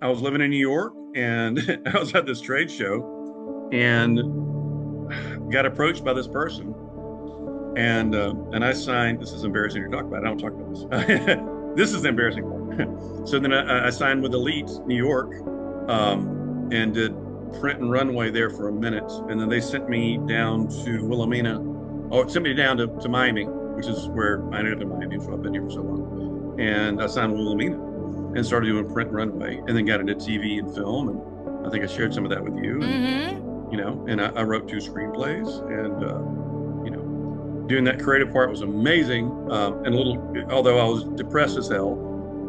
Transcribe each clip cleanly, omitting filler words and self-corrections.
I was living in New York, and I was at this trade show, and got approached by this person, and I signed. This is embarrassing to talk about. I don't talk about this. This is the embarrassing part. So then I signed with Elite New York, and did print and runway there for a minute, and then they sent me down to Wilhelmina, or sent me down to Miami, which is where I ended up in Miami, so I've been here for so long. And I signed with Wilhelmina and started doing print and runway, and then got into TV and film, and I think I shared some of that with you, Mm-hmm. and I wrote two screenplays, and doing that creative part was amazing. And a little, although I was depressed as hell,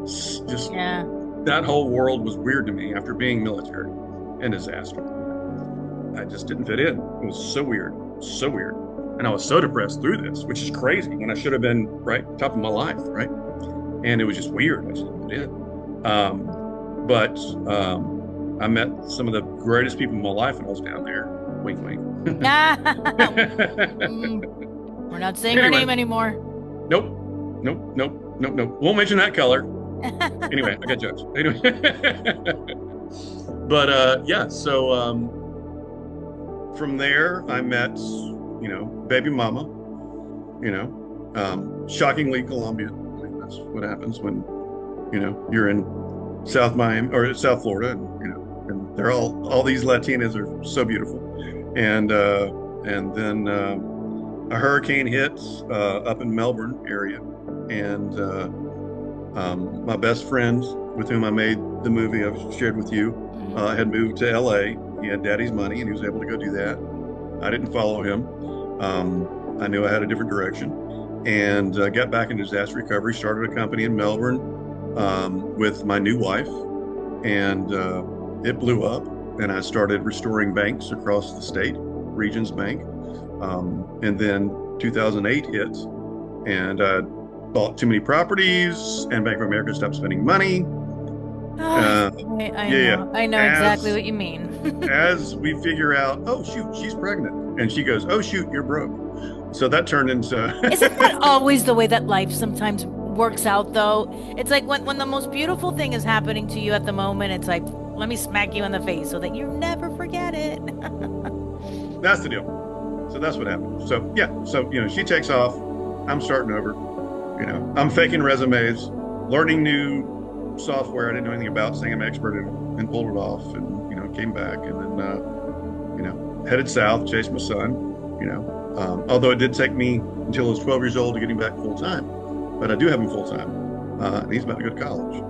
just Yeah. that whole world was weird to me after being military and disaster. I just didn't fit in. It was so weird, so weird. And I was so depressed through this, which is crazy when I should have been right top of my life, right? And it was just weird. I just didn't fit in. But I met some of the greatest people in my life when I was down there. Wink, wink. Mm, we're not saying her Anyway, name anymore. nope, nope, nope, nope, nope. Won't mention that color. Anyway, I got jokes. Anyway, but yeah. So from there, I met, baby mama. Shockingly Colombian. I mean, that's what happens when you're in South Miami or South Florida, and they're all these Latinas are so beautiful, and then a hurricane hits up in Melbourne area, and my best friend with whom I made the movie I've shared with you Mhm. had moved to LA. He had daddy's money and he was able to go do that. I didn't follow him. I knew I had a different direction, and got back into disaster recovery, started a company in Melbourne with my new wife, and it blew up. And I started restoring banks across the state, Regions Bank. And then 2008 hit, and I bought too many properties, and Bank of America stopped spending money. Ah, Uh, I yeah, yeah. know. I know exactly As what you mean. as we figure out, oh shoot, she's pregnant, and she goes, oh shoot, you're broke. So that turned into Isn't that always the way that life sometimes works out, though? It's like when the most beautiful thing is happening to you at the moment, it's like, let me smack you in the face so that you never forget it. that's the deal. So that's what happened. So yeah, so she takes off. I'm starting over. I'm faking resumes, learning new software I didn't know anything about, saying I'm an expert in, and pulled it off, and came back, and then headed south, chased my son. Although it did take me until I was 12 years old to get him back full time, but I do have him full time, and he's about to go to college.